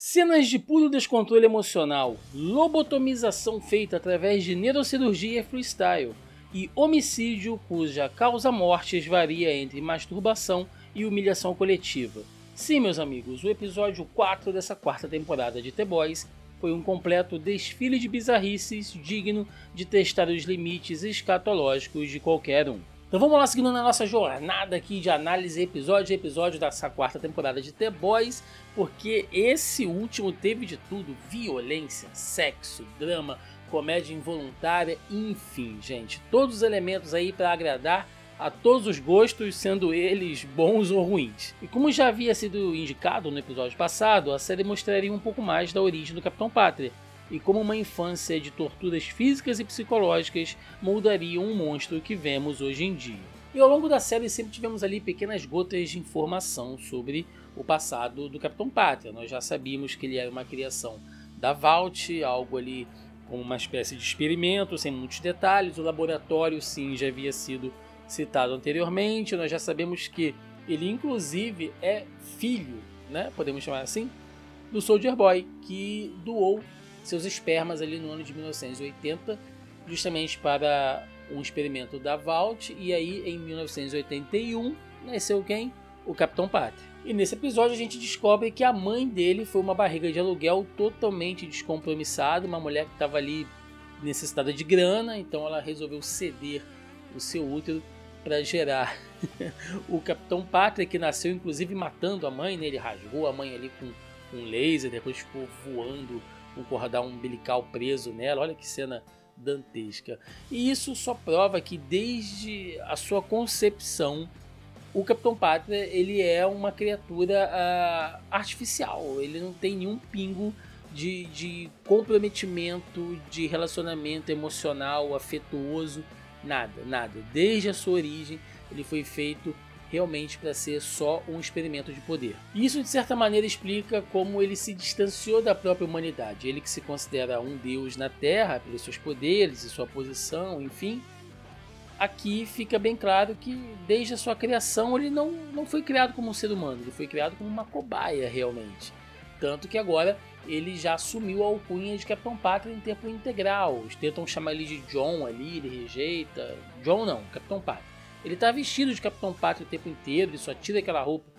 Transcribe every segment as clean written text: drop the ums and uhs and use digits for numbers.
Cenas de puro descontrole emocional, lobotomização feita através de neurocirurgia freestyle e homicídio cuja causa mortes varia entre masturbação e humilhação coletiva. Sim, meus amigos, o episódio 4 dessa quarta temporada de The Boys foi um completo desfile de bizarrices digno de testar os limites escatológicos de qualquer um. Então vamos lá, seguindo na nossa jornada aqui de análise episódio a episódio dessa quarta temporada de The Boys, porque esse último teve de tudo: violência, sexo, drama, comédia involuntária, enfim, gente, todos os elementos aí para agradar a todos os gostos, sendo eles bons ou ruins. E como já havia sido indicado no episódio passado, a série mostraria um pouco mais da origem do Capitão Pátria e como uma infância de torturas físicas e psicológicas moldaria um monstro que vemos hoje em dia. E ao longo da série sempre tivemos ali pequenas gotas de informação sobre o passado do Capitão Pátria. Nós já sabíamos que ele era uma criação da Vault, algo ali como uma espécie de experimento, sem muitos detalhes. O laboratório sim já havia sido citado anteriormente. Nós já sabemos que ele inclusive é filho, né, podemos chamar assim, do Soldier Boy, que doou seus espermas ali no ano de 1980, justamente para um experimento da Vault, e aí em 1981 nasceu quem? O Capitão Pátria. E nesse episódio a gente descobre que a mãe dele foi uma barriga de aluguel totalmente descompromissada, uma mulher que estava ali necessitada de grana, então ela resolveu ceder o seu útero para gerar o Capitão Pátria, que nasceu inclusive matando a mãe, né? Ele rasgou a mãe ali com um laser, depois ficou voando um cordão umbilical preso nela. Olha que cena dantesca. E isso só prova que desde a sua concepção o Capitão Pátria ele é uma criatura artificial. Ele não tem nenhum pingo de comprometimento, de relacionamento emocional, afetuoso, nada. Desde a sua origem ele foi feito realmente para ser só um experimento de poder. Isso de certa maneira explica como ele se distanciou da própria humanidade. Ele que se considera um deus na Terra pelos seus poderes e sua posição, enfim. Aqui fica bem claro que desde a sua criação ele não foi criado como um ser humano, ele foi criado como uma cobaia realmente. Tanto que agora ele já assumiu a alcunha de Capitão Pátria em tempo integral. Eles tentam chamar ele de John ali, ele rejeita. John não, Capitão Pátria. Ele está vestido de Capitão Pátria o tempo inteiro, ele só tira aquela roupa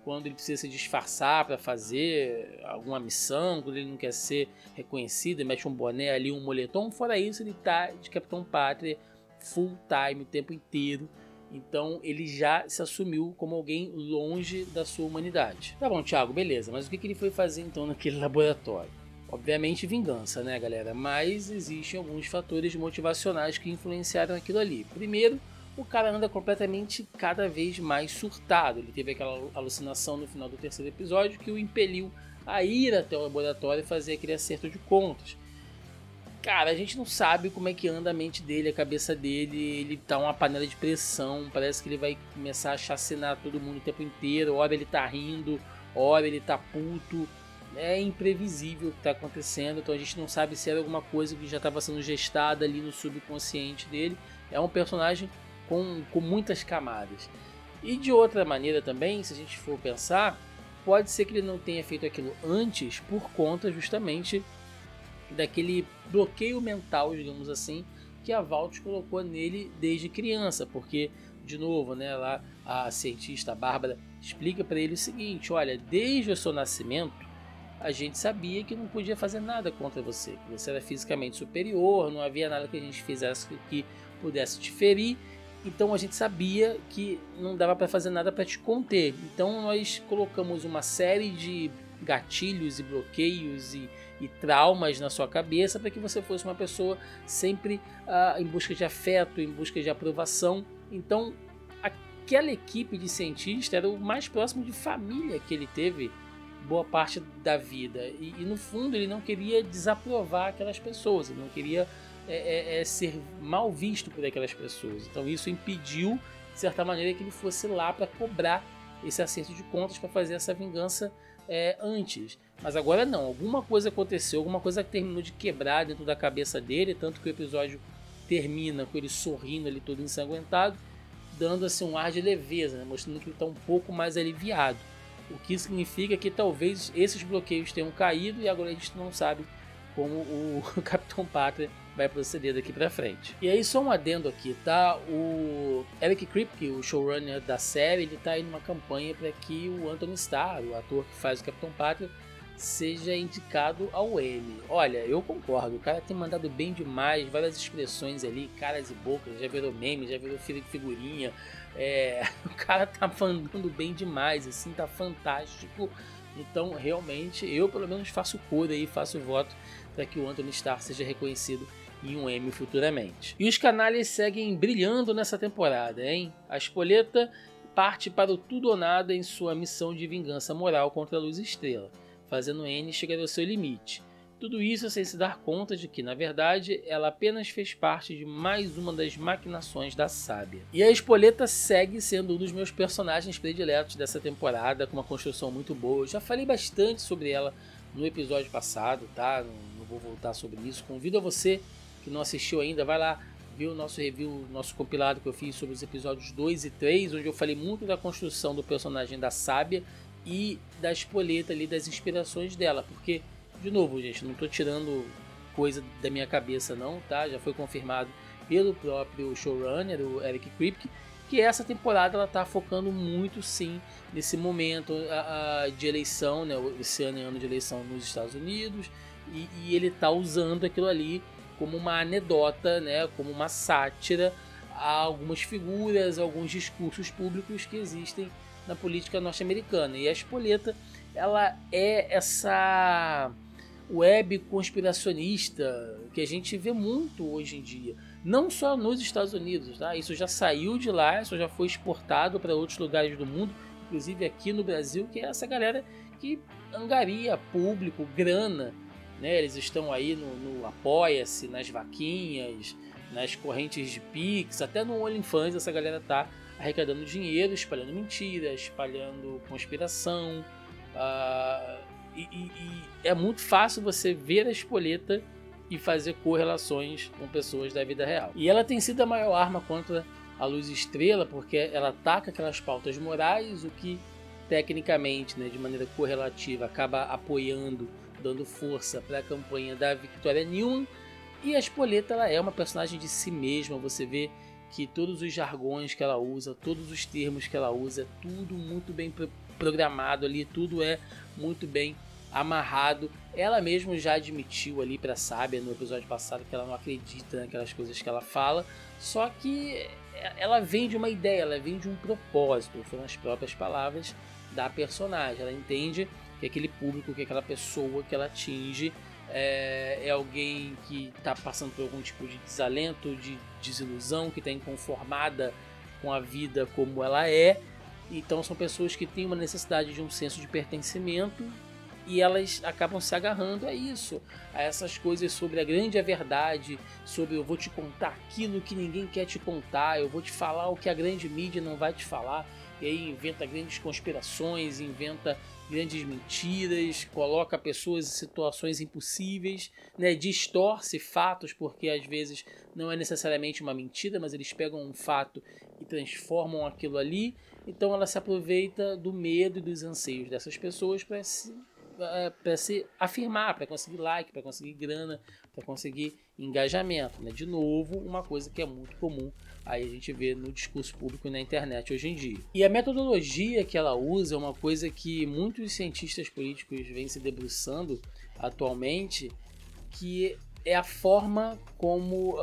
quando ele precisa se disfarçar para fazer alguma missão, quando ele não quer ser reconhecido, ele mete um boné ali, um moletom. Fora isso, ele está de Capitão Pátria full time o tempo inteiro. Então ele já se assumiu como alguém longe da sua humanidade. Tá bom, Thiago, beleza, mas o que ele foi fazer então naquele laboratório? Obviamente vingança, né, galera? Mas existem alguns fatores motivacionais que influenciaram aquilo ali. Primeiro, o cara anda completamente cada vez mais surtado. Ele teve aquela alucinação no final do terceiro episódio que o impeliu a ir até o laboratório e fazer aquele acerto de contas. Cara, a gente não sabe como é que anda a mente dele, a cabeça dele. Ele tá uma panela de pressão, parece que ele vai começar a chacinar todo mundo o tempo inteiro. Ora ele tá rindo, ora ele tá puto. É imprevisível o que tá acontecendo, então a gente não sabe se era alguma coisa que já estava sendo gestada ali no subconsciente dele. É um personagem com muitas camadas. E de outra maneira também, se a gente for pensar, pode ser que ele não tenha feito aquilo antes por conta justamente daquele bloqueio mental, digamos assim, que a Vault colocou nele desde criança, porque, de novo, né, lá a cientista Bárbara explica para ele o seguinte: olha, desde o seu nascimento a gente sabia que não podia fazer nada contra você, que você era fisicamente superior, não havia nada que a gente fizesse que pudesse te ferir. Então a gente sabia que não dava para fazer nada para te conter. Então nós colocamos uma série de gatilhos e bloqueios e traumas na sua cabeça para que você fosse uma pessoa sempre em busca de afeto, em busca de aprovação. Então aquela equipe de cientistas era o mais próximo de família que ele teve boa parte da vida. E no fundo ele não queria desaprovar aquelas pessoas, ele não queria ser mal visto por aquelas pessoas. Então isso impediu, de certa maneira, que ele fosse lá para cobrar esse acerto de contas, para fazer essa vingança antes. Mas agora não, alguma coisa aconteceu, alguma coisa terminou de quebrar dentro da cabeça dele, tanto que o episódio termina com ele sorrindo ali todo ensanguentado, dando assim um ar de leveza, né? Mostrando que ele está um pouco mais aliviado. o que significa que talvez esses bloqueios tenham caído e agora a gente não sabe como o Capitão Pátria vai proceder daqui pra frente. E aí só um adendo aqui, tá? O Eric Kripke, o showrunner da série, ele tá aí numa campanha para que o Anthony Starr, o ator que faz o Capitão Pátria, seja indicado ao Emmy. Olha, eu concordo, o cara tem mandado bem demais, várias expressões ali, caras e bocas, já virou meme, já virou figurinha, o cara tá mandando bem demais, assim, tá fantástico. Então, realmente, eu pelo menos faço cor aí, faço voto para que o Anthony Starr seja reconhecido em um Emmy futuramente. E os canalhas seguem brilhando nessa temporada, hein? A Espoleta parte para o tudo ou nada em sua missão de vingança moral contra a Luz Estrela, fazendo Annie chegar ao seu limite. Tudo isso sem se dar conta de que, na verdade, ela apenas fez parte de mais uma das maquinações da Sábia. E a Espoleta segue sendo um dos meus personagens prediletos dessa temporada, com uma construção muito boa. Eu já falei bastante sobre ela no episódio passado, tá? Não vou voltar sobre isso. Convido a você que não assistiu ainda, vai lá ver o nosso review, nosso compilado que eu fiz sobre os episódios 2 e 3, onde eu falei muito da construção do personagem da Sábia e da Espoleta ali, das inspirações dela, porque, de novo, gente, não estou tirando coisa da minha cabeça não, tá? Já foi confirmado pelo próprio showrunner, o Eric Kripke, que essa temporada ela tá focando muito sim nesse momento de eleição, né? Esse ano é ano de eleição nos Estados Unidos, e ele tá usando aquilo ali como uma anedota, né? Como uma sátira a algumas figuras, a alguns discursos públicos que existem na política norte-americana. E a Espoleta, ela é essa web conspiracionista que a gente vê muito hoje em dia, não só nos Estados Unidos, tá? Isso já saiu de lá, isso já foi exportado para outros lugares do mundo, inclusive aqui no Brasil, que é essa galera que angaria público, grana, né? Eles estão aí no Apoia-se, nas vaquinhas, nas correntes de Pix, até no OnlyFans essa galera tá arrecadando dinheiro, espalhando mentira, espalhando conspiração. E é muito fácil você ver a Espoleta e fazer correlações com pessoas da vida real. E ela tem sido a maior arma contra a Luz Estrela, porque ela ataca aquelas pautas morais, o que tecnicamente, né, de maneira correlativa, acaba apoiando, dando força para a campanha da Victoria Newman. E a Espoleta, ela é uma personagem de si mesma, você vê que todos os jargões que ela usa, todos os termos que ela usa, tudo muito bem programado ali, tudo é muito bem amarrado. Ela mesma já admitiu ali para Sábia no episódio passado que ela não acredita naquelas coisas que ela fala, só que ela vem de uma ideia, ela vem de um propósito, foram as próprias palavras da personagem. Ela entende que aquele público, que aquela pessoa que ela atinge é alguém que está passando por algum tipo de desalento, de desilusão, que está inconformada com a vida como ela é. Então são pessoas que têm uma necessidade de um senso de pertencimento e elas acabam se agarrando a isso, a essas coisas sobre a grande verdade, sobre eu vou te contar aquilo que ninguém quer te contar, eu vou te falar o que a grande mídia não vai te falar, e aí inventa grandes conspirações, inventa grandes mentiras, coloca pessoas em situações impossíveis, né? Distorce fatos, porque às vezes não é necessariamente uma mentira, mas eles pegam um fato e transformam aquilo ali. Então ela se aproveita do medo e dos anseios dessas pessoas para se afirmar, para conseguir like, para conseguir grana, para conseguir engajamento, né? De novo, uma coisa que é muito comum aí a gente vê no discurso público e na internet hoje em dia. E a metodologia que ela usa é uma coisa que muitos cientistas políticos vêm se debruçando atualmente, que é a forma como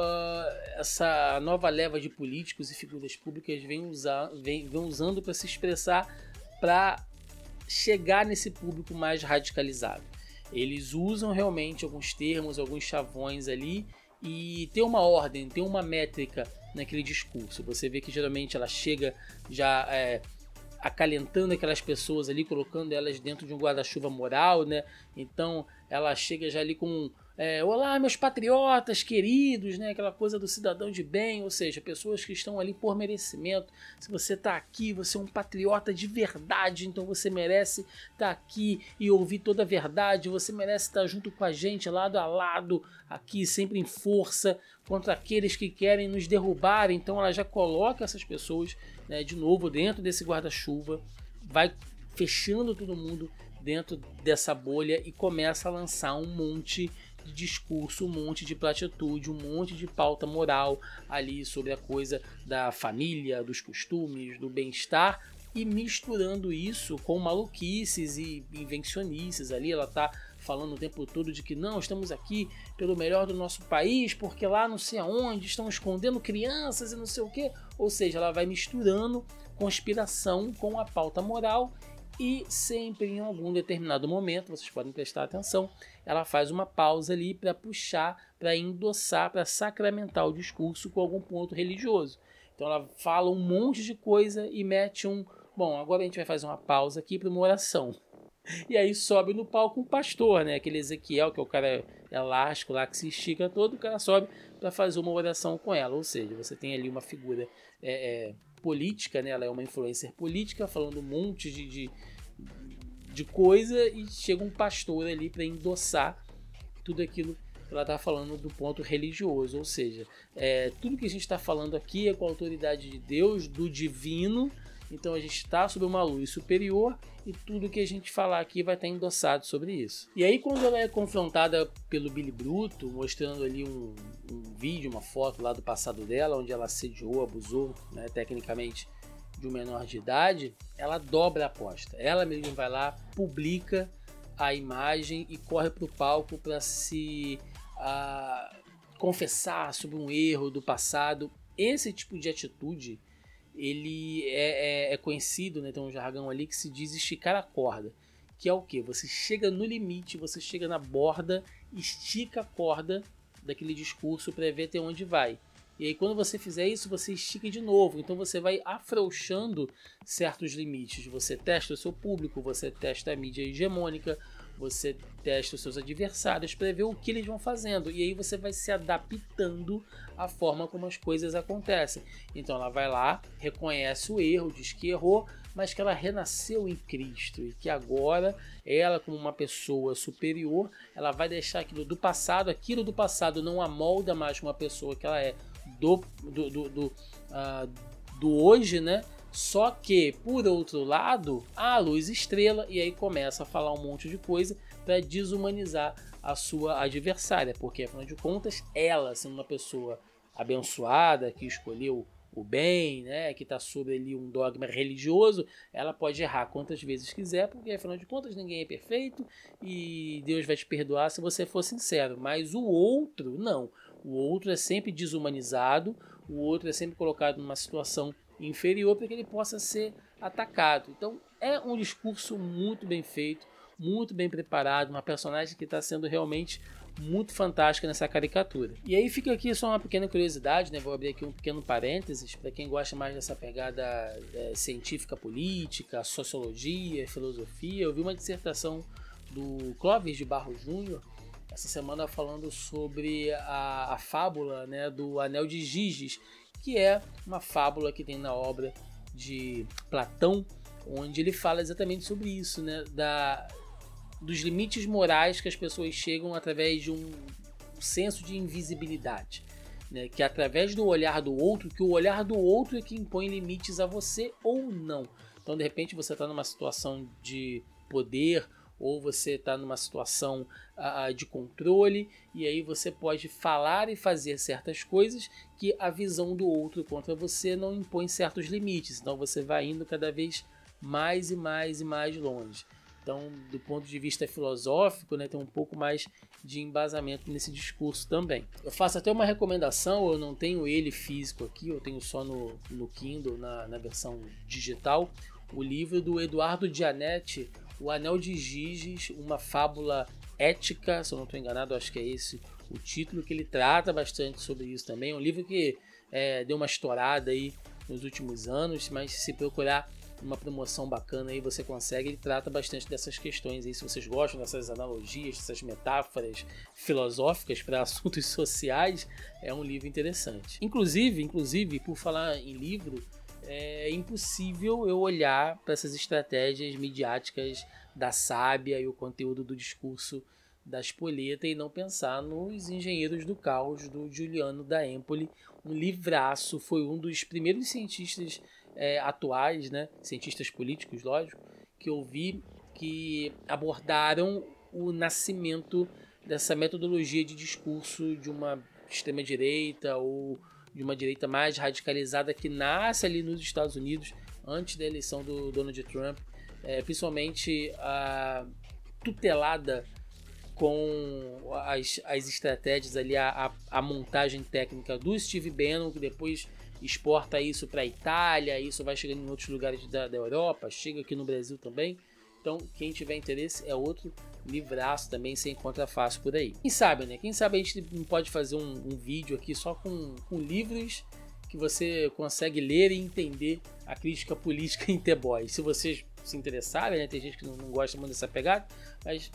essa nova leva de políticos e figuras públicas vem usando para se expressar, para chegar nesse público mais radicalizado. Eles usam realmente alguns termos, alguns chavões ali, e tem uma ordem, tem uma métrica naquele discurso. Você vê que geralmente ela chega já acalentando aquelas pessoas ali, colocando elas dentro de um guarda-chuva moral, né? Então ela chega já ali com olá, meus patriotas queridos, né? Aquela coisa do cidadão de bem, ou seja, pessoas que estão ali por merecimento. Se você está aqui, você é um patriota de verdade, então você merece estar aqui e ouvir toda a verdade, você merece estar junto com a gente, lado a lado, aqui sempre em força, contra aqueles que querem nos derrubar. Então ela já coloca essas pessoas, né, de novo dentro desse guarda-chuva, vai fechando todo mundo dentro dessa bolha e começa a lançar um monte de discurso, um monte de platitude, um monte de pauta moral ali sobre a coisa da família, dos costumes, do bem-estar, e misturando isso com maluquices e invencionices ali. Ela tá falando o tempo todo de que não, estamos aqui pelo melhor do nosso país, porque lá não sei aonde estão escondendo crianças e não sei o que. Ou seja, ela vai misturando conspiração com a pauta moral, e sempre em algum determinado momento, vocês podem prestar atenção, ela faz uma pausa ali para puxar, para endossar, para sacramentar o discurso com algum ponto religioso. Então ela fala um monte de coisa e mete bom, agora a gente vai fazer uma pausa aqui para uma oração. E aí sobe no palco um pastor, né? Aquele Ezequiel, que é o cara elástico lá que se estica todo, o cara sobe para fazer uma oração com ela. Ou seja, você tem ali uma figura política, né? Ela é uma influencer política falando um monte de coisa, e chega um pastor ali para endossar tudo aquilo que ela está falando do ponto religioso. Ou seja, tudo que a gente está falando aqui é com a autoridade de Deus, do divino. Então a gente está sob uma luz superior e tudo que a gente falar aqui vai estar endossado sobre isso. E aí, quando ela é confrontada pelo Billy Bruto, mostrando ali um vídeo, uma foto lá do passado dela, onde ela assediou, abusou, né, tecnicamente, de um menor de idade, ela dobra a aposta. Ela mesma vai lá, publica a imagem e corre para o palco para se confessar sobre um erro do passado. Esse tipo de atitude, ele é conhecido, né? Tem um jargão ali que se diz esticar a corda, que é o que? Você chega no limite, você chega na borda, estica a corda daquele discurso para ver até onde vai. E aí quando você fizer isso, você estica de novo. Então você vai afrouxando certos limites. Você testa o seu público, você testa a mídia hegemônica, você testa os seus adversários para ver o que eles vão fazendo. E aí você vai se adaptando à forma como as coisas acontecem. Então ela vai lá, reconhece o erro, diz que errou, mas que ela renasceu em Cristo e que agora ela, como uma pessoa superior, ela vai deixar aquilo do passado não a molda mais como uma pessoa que ela é do hoje, né? Só que, por outro lado, a luz estrela, e aí começa a falar um monte de coisa para desumanizar a sua adversária, porque afinal de contas, ela, sendo uma pessoa abençoada, que escolheu o bem, né, que está sob ali um dogma religioso, ela pode errar quantas vezes quiser, porque afinal de contas ninguém é perfeito e Deus vai te perdoar se você for sincero. Mas o outro, não. O outro é sempre desumanizado, o outro é sempre colocado numa situação inferior para que ele possa ser atacado. Então é um discurso muito bem feito, muito bem preparado, uma personagem que está sendo realmente muito fantástica nessa caricatura. E aí fica aqui só uma pequena curiosidade, né? Vou abrir aqui um pequeno parênteses para quem gosta mais dessa pegada científica política, sociologia, filosofia. Eu vi uma dissertação do Clóvis de Barros Júnior essa semana falando sobre a fábula, né, do Anel de Giges, que é uma fábula que tem na obra de Platão, onde ele fala exatamente sobre isso, né, dos limites morais que as pessoas chegam através de um senso de invisibilidade, né, que é através do olhar do outro, que o olhar do outro é que impõe limites a você ou não. Então, de repente, você está numa situação de poder, ou você está numa situação de controle, e aí você pode falar e fazer certas coisas que a visão do outro contra você não impõe certos limites. Então você vai indo cada vez mais e mais e mais longe. Então, do ponto de vista filosófico, né, tem um pouco mais de embasamento nesse discurso também. Eu faço até uma recomendação, eu não tenho ele físico aqui, eu tenho só no Kindle, na versão digital, o livro do Eduardo Gianetti, O Anel de Giges, uma fábula ética, se eu não estou enganado, acho que é esse o título, que ele trata bastante sobre isso também. É um livro que deu uma estourada aí nos últimos anos, mas se procurar uma promoção bacana aí você consegue. Ele trata bastante dessas questões aí, se vocês gostam dessas analogias, dessas metáforas filosóficas para assuntos sociais, é um livro interessante. Inclusive, por falar em livro, é impossível eu olhar para essas estratégias midiáticas da Sábia e o conteúdo do discurso da Spoleta e não pensar nos Engenheiros do Caos, do Giuliano da Empoli. Um livraço, foi um dos primeiros cientistas atuais, né, cientistas políticos, lógico, que eu vi que abordaram o nascimento dessa metodologia de discurso de uma extrema-direita ou de uma direita mais radicalizada que nasce ali nos Estados Unidos antes da eleição do Donald Trump, principalmente tutelada com as estratégias ali, a montagem técnica do Steve Bannon, que depois exporta isso para a Itália, isso vai chegando em outros lugares da Europa, chega aqui no Brasil também. Então, quem tiver interesse, é outro livraço também, você encontra fácil por aí. Quem sabe, né? Quem sabe a gente não pode fazer um vídeo aqui só com livros que você consegue ler e entender a crítica política em The Boys. Se vocês se interessarem, né? Tem gente que não gosta muito dessa pegada, mas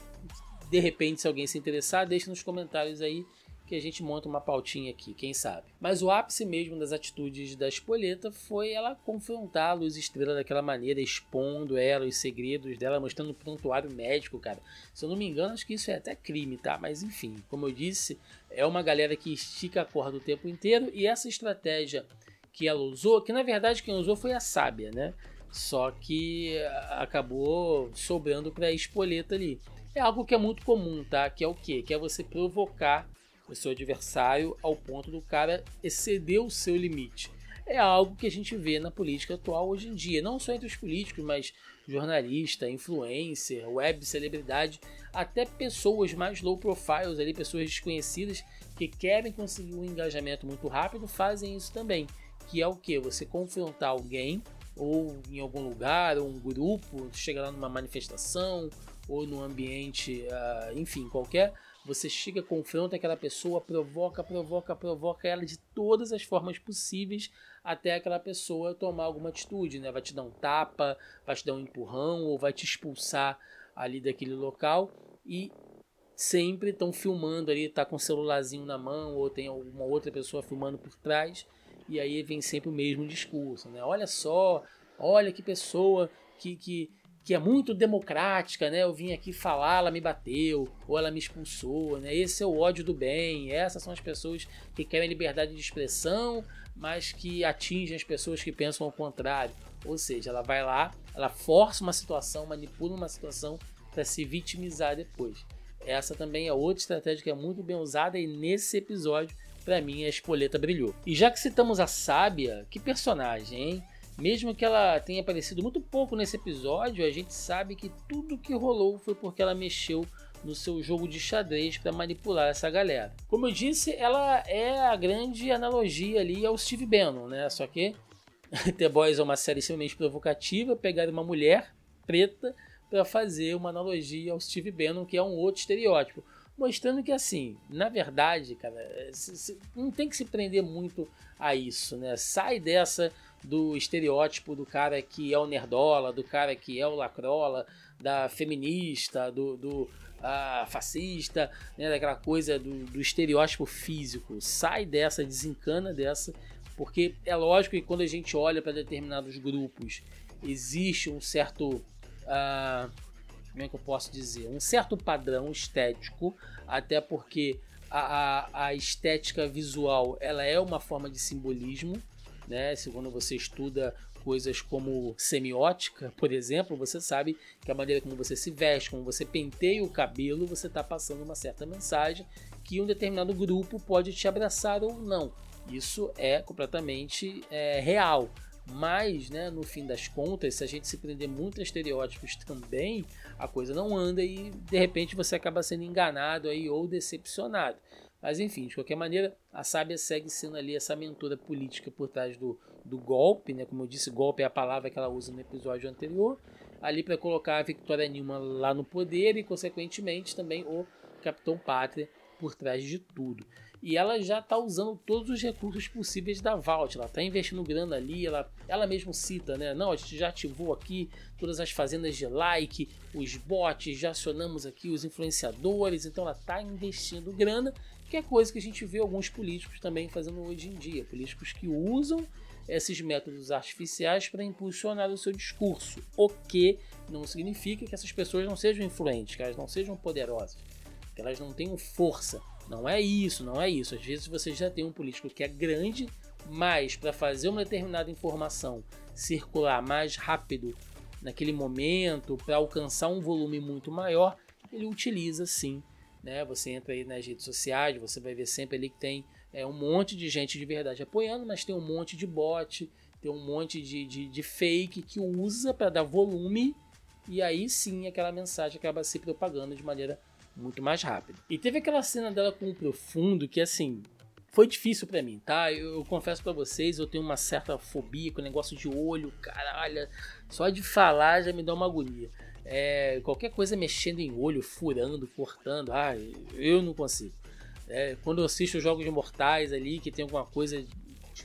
de repente, se alguém se interessar, deixa nos comentários aí que a gente monta uma pautinha aqui, quem sabe. Mas o ápice mesmo das atitudes da Espoleta foi ela confrontar a Luz Estrela daquela maneira, expondo ela, os segredos dela, mostrando o prontuário médico, cara. Se eu não me engano, acho que isso é até crime, tá? Mas enfim, como eu disse, é uma galera que estica a corda o tempo inteiro, e essa estratégia que ela usou, que na verdade quem usou foi a Sábia, né? Só que acabou sobrando para a Espoleta ali. É algo que é muito comum, tá? Que é o quê? Que é você provocar o seu adversário ao ponto do cara exceder o seu limite. É algo que a gente vê na política atual hoje em dia, não só entre os políticos, mas jornalista, influencer, web celebridade, até pessoas mais low profiles ali, pessoas desconhecidas que querem conseguir um engajamento muito rápido, fazem isso também. Que é o quê? Você confrontar alguém ou em algum lugar, ou um grupo, chega lá numa manifestação ou num ambiente, enfim, qualquer, você chega, confronta aquela pessoa, provoca ela de todas as formas possíveis até aquela pessoa tomar alguma atitude, né? Vai te dar um tapa, vai te dar um empurrão ou vai te expulsar ali daquele local, e sempre estão filmando ali, tá com o celularzinho na mão ou tem uma outra pessoa filmando por trás, e aí vem sempre o mesmo discurso, né? Olha só, olha que pessoa que é muito democrática, né? Eu vim aqui falar, ela me bateu, ou ela me expulsou, né? Esse é o ódio do bem, essas são as pessoas que querem liberdade de expressão, mas que atingem as pessoas que pensam ao contrário. Ou seja, ela vai lá, ela força uma situação, manipula uma situação para se vitimizar depois. Essa também é outra estratégia que é muito bem usada, e nesse episódio, para mim, a Espoleta brilhou. E já que citamos a Sábia, que personagem, hein? Mesmo que ela tenha aparecido muito pouco nesse episódio, a gente sabe que tudo que rolou foi porque ela mexeu no seu jogo de xadrez para manipular essa galera. Como eu disse, ela é a grande analogia ali ao Steve Bannon, né? Só que The Boys é uma série extremamente provocativa, pegar uma mulher preta para fazer uma analogia ao Steve Bannon, que é um outro estereótipo. Mostrando que, assim, na verdade, cara, não tem que se prender muito a isso, né? Sai dessa do estereótipo do cara que é o nerdola, do cara que é o lacrola, da feminista, do fascista, né? Daquela coisa do estereótipo físico. Sai dessa, desencana dessa, porque é lógico que quando a gente olha para determinados grupos, existe um certo... como é que eu posso dizer? Um certo padrão estético, até porque a estética visual ela é uma forma de simbolismo, né? Quando você estuda coisas como semiótica, por exemplo, você sabe que a maneira como você se veste, como você penteia o cabelo, você está passando uma certa mensagem que um determinado grupo pode te abraçar ou não. Isso é completamente real. Mas, né, no fim das contas, se a gente se prender muito a estereótipos também, a coisa não anda e de repente você acaba sendo enganado aí ou decepcionado. Mas enfim, de qualquer maneira, a Sábia segue sendo ali essa mentora política por trás do golpe, né? Como eu disse, golpe é a palavra que ela usa no episódio anterior, ali para colocar a Victoria Newman lá no poder e, consequentemente, também o Capitão Pátria por trás de tudo. E ela já está usando todos os recursos possíveis da Vault, ela está investindo grana ali, ela mesmo cita, né? Não, a gente já ativou aqui todas as fazendas de like, os bots, já acionamos aqui os influenciadores, então ela está investindo grana, que é coisa que a gente vê alguns políticos também fazendo hoje em dia, políticos que usam esses métodos artificiais para impulsionar o seu discurso, o que não significa que essas pessoas não sejam influentes, que elas não sejam poderosas, que elas não tenham força. Não é isso, não é isso. Às vezes você já tem um político que é grande, mas para fazer uma determinada informação circular mais rápido naquele momento, para alcançar um volume muito maior, ele utiliza sim, né? Você entra aí nas redes sociais, você vai ver sempre ali que tem um monte de gente de verdade apoiando, mas tem um monte de bot, tem um monte de fake que usa para dar volume, e aí sim aquela mensagem acaba se propagando de maneira muito mais rápida. E teve aquela cena dela com o Profundo que, assim, foi difícil pra mim, tá? Eu confesso pra vocês, eu tenho uma certa fobia com o negócio de olho, caralho, só de falar já me dá uma agonia. Qualquer coisa mexendo em olho, furando, cortando, eu não consigo. Quando eu assisto os Jogos Mortais ali, que tem alguma coisa de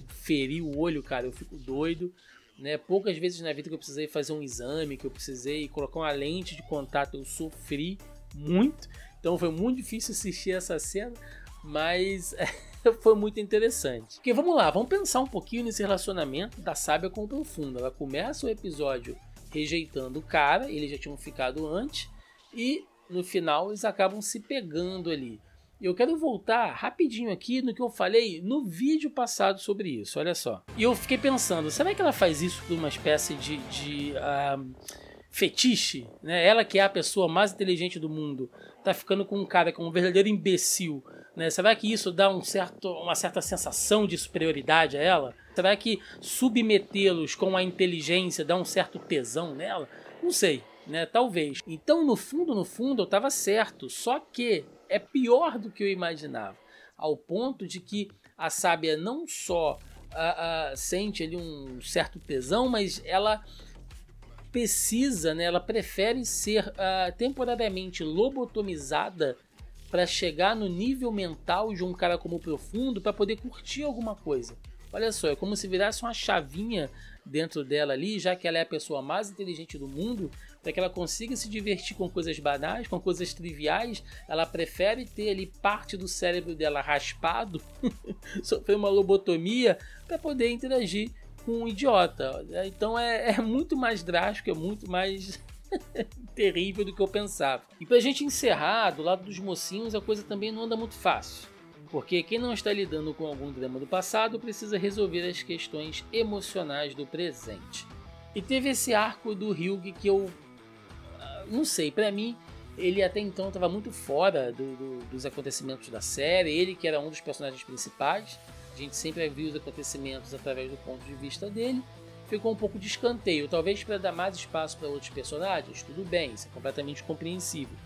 ferir o olho, cara, eu fico doido. Né? Poucas vezes na vida que eu precisei fazer um exame, que eu precisei colocar uma lente de contato, eu sofri muito. Então foi muito difícil assistir essa cena, mas foi muito interessante. Porque vamos lá, vamos pensar um pouquinho nesse relacionamento da Sábia com o Profundo. Ela começa o episódio rejeitando o cara, eles já tinham ficado antes, e no final eles acabam se pegando ali. Eu quero voltar rapidinho aqui no que eu falei no vídeo passado sobre isso, olha só. E eu fiquei pensando, será que ela faz isso por uma espécie de fetiche? Né? Ela que é a pessoa mais inteligente do mundo, tá ficando com um cara que é um verdadeiro imbecil. Né? Será que isso dá uma certa sensação de superioridade a ela? Será que submetê-los com a inteligência dá um certo tesão nela? Não sei, né? Talvez. Então, no fundo, eu estava certo. Só que é pior do que eu imaginava. Ao ponto de que a Sábia não só sente ali um certo tesão, mas ela precisa, né? Ela prefere ser temporariamente lobotomizada para chegar no nível mental de um cara como o Profundo para poder curtir alguma coisa. Olha só, é como se virasse uma chavinha dentro dela ali, já que ela é a pessoa mais inteligente do mundo, para que ela consiga se divertir com coisas banais, com coisas triviais. Ela prefere ter ali parte do cérebro dela raspado, sofrer uma lobotomia, para poder interagir com um idiota. Então é muito mais drástico, é muito mais terrível do que eu pensava. E pra gente encerrar, do lado dos mocinhos, a coisa também não anda muito fácil. Porque quem não está lidando com algum drama do passado precisa resolver as questões emocionais do presente. E teve esse arco do Hyuk que eu não sei, pra mim ele até então estava muito fora dos acontecimentos da série. Ele que era um dos personagens principais, a gente sempre viu os acontecimentos através do ponto de vista dele, ficou um pouco de escanteio, talvez para dar mais espaço para outros personagens, tudo bem, isso é completamente compreensível.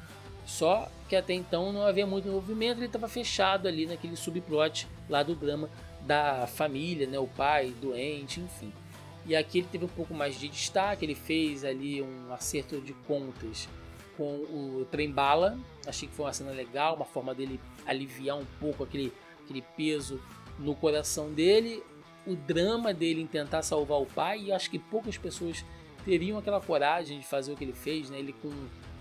Só que até então não havia muito movimento, ele estava fechado ali naquele subplot lá do drama da família, né, o pai doente, enfim. E aqui ele teve um pouco mais de destaque, ele fez ali um acerto de contas com o Trem-Bala, achei que foi uma cena legal, uma forma dele aliviar um pouco aquele peso no coração dele, o drama dele em tentar salvar o pai, e acho que poucas pessoas teriam aquela coragem de fazer o que ele fez, né? Ele com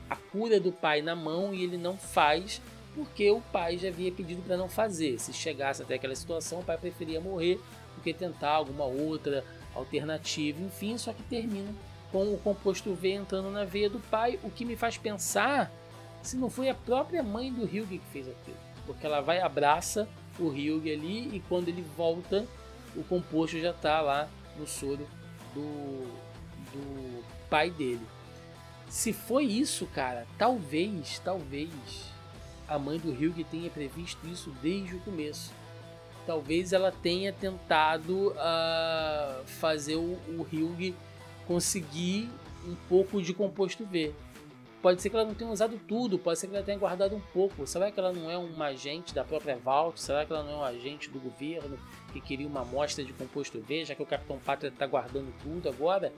a cura do pai na mão e ele não faz porque o pai já havia pedido para não fazer. Se chegasse até aquela situação, o pai preferia morrer do que tentar alguma outra alternativa, enfim, só que termina com o composto V entrando na veia do pai, o que me faz pensar se não foi a própria mãe do Hyuk que fez aquilo, porque ela vai e abraça o Hyuk ali e quando ele volta o composto já está lá no soro do pai dele. Se foi isso, cara, talvez a mãe do Hyuk tenha previsto isso desde o começo. Talvez ela tenha tentado fazer o Hyuk conseguir um pouco de composto V. Pode ser que ela não tenha usado tudo, pode ser que ela tenha guardado um pouco. Será que ela não é um agente da própria Vault? Será que ela não é um agente do governo que queria uma amostra de composto V, já que o Capitão Pátria está guardando tudo agora?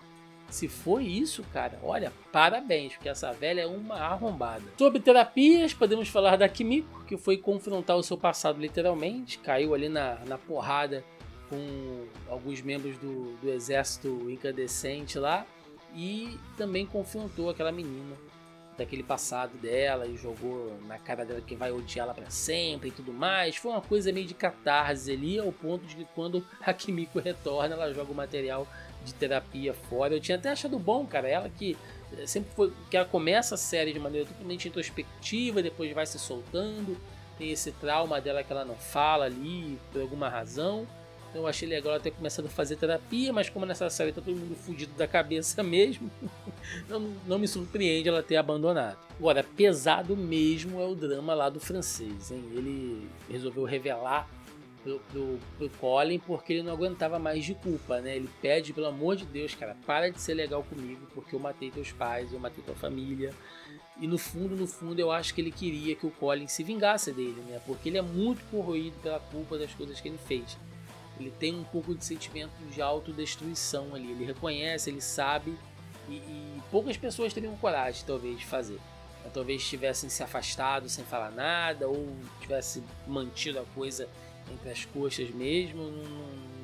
Se foi isso, cara, olha, parabéns, porque essa velha é uma arrombada. Sobre terapias, podemos falar da Kimiko, que foi confrontar o seu passado literalmente, caiu ali na porrada com alguns membros do exército incandescente lá, e também confrontou aquela menina daquele passado dela e jogou na cara dela que vai odiá-la pra sempre e tudo mais. Foi uma coisa meio de catarse ali, ao ponto de que quando a Kimiko retorna, ela joga o material de terapia fora. Eu tinha até achado bom, cara, ela que sempre foi, que ela começa a série de maneira totalmente introspectiva, depois vai se soltando, tem esse trauma dela que ela não fala ali por alguma razão, Então eu achei legal ela ter começado a fazer terapia, mas como nessa série tá todo mundo fudido da cabeça mesmo, não me surpreende ela ter abandonado. Agora, pesado mesmo é o drama lá do francês, hein? Ele resolveu revelar pro Colin porque ele não aguentava mais de culpa, né? Ele pede, pelo amor de Deus, cara, para de ser legal comigo porque eu matei teus pais, eu matei tua família. E no fundo, eu acho que ele queria que o Colin se vingasse dele, né? Porque ele é muito corroído pela culpa das coisas que ele fez. Ele tem um pouco de sentimento de autodestruição ali. Ele reconhece, ele sabe. E poucas pessoas teriam coragem, talvez, de fazer. Talvez tivessem se afastado sem falar nada. Ou tivesse mantido a coisa entre as coxas mesmo.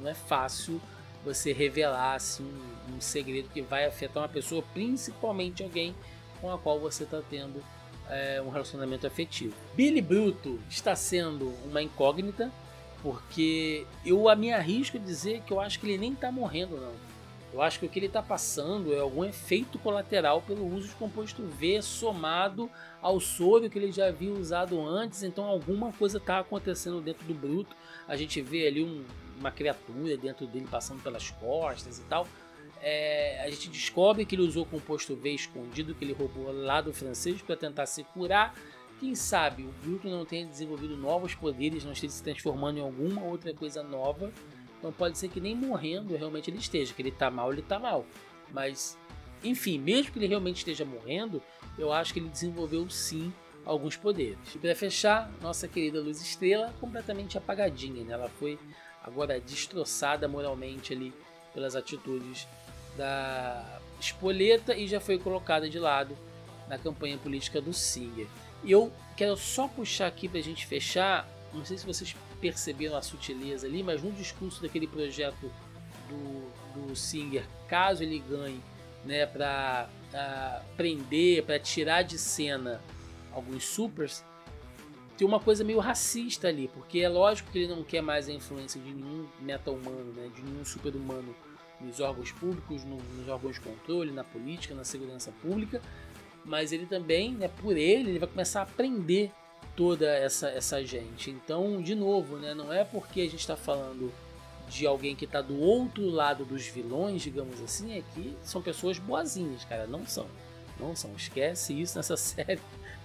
Não é fácil você revelar assim, um segredo que vai afetar uma pessoa. Principalmente alguém com a qual você está tendo um relacionamento afetivo. Billy Bruto está sendo uma incógnita. Porque eu me arrisco a dizer que eu acho que ele nem tá morrendo, não. Eu acho que o que ele tá passando é algum efeito colateral pelo uso de composto V somado ao soro que ele já havia usado antes. Então alguma coisa tá acontecendo dentro do Bruto. A gente vê ali uma criatura dentro dele passando pelas costas e tal. A gente descobre que ele usou composto V escondido que ele roubou lá do francês para tentar se curar. Quem sabe o Bruto não tenha desenvolvido novos poderes, não esteja se transformando em alguma outra coisa nova. Então pode ser que nem morrendo realmente ele esteja, que ele tá mal. Mas, enfim, mesmo que ele realmente esteja morrendo, eu acho que ele desenvolveu sim alguns poderes. E para fechar, nossa querida Luz Estrela completamente apagadinha, né? Ela foi agora destroçada moralmente ali pelas atitudes da Espoleta e já foi colocada de lado na campanha política do Singer. E eu quero só puxar aqui pra gente fechar, não sei se vocês perceberam a sutileza ali, mas no discurso daquele projeto do Singer, caso ele ganhe, né, pra prender, pra tirar de cena alguns supers, tem uma coisa meio racista ali, porque é lógico que ele não quer mais a influência de nenhum meta-humano, né, de nenhum super-humano nos órgãos públicos, nos órgãos de controle, na política, na segurança pública, mas ele também, né, por ele vai começar a prender toda essa gente. Então, de novo, né, não é porque a gente está falando de alguém que está do outro lado dos vilões, digamos assim, é que são pessoas boazinhas, cara, não são, esquece isso nessa série,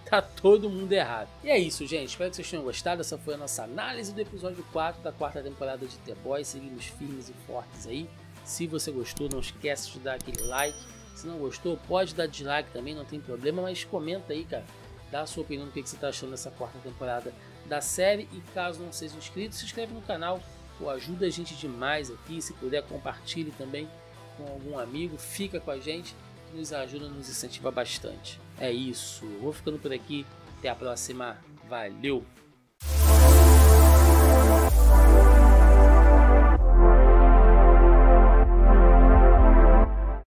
tá todo mundo errado. E é isso, gente, espero que vocês tenham gostado, essa foi a nossa análise do episódio 4 da 4ª temporada de The Boys, seguimos firmes e fortes aí. Se você gostou, não esquece de dar aquele like. Se não gostou, pode dar dislike também, não tem problema, mas comenta aí, cara. Dá a sua opinião do que você está achando dessa 4ª temporada da série. E caso não seja inscrito, se inscreve no canal, pô, ajuda a gente demais aqui. Se puder, compartilhe também com algum amigo, fica com a gente, que nos ajuda, nos incentiva bastante. É isso, eu vou ficando por aqui, até a próxima, valeu!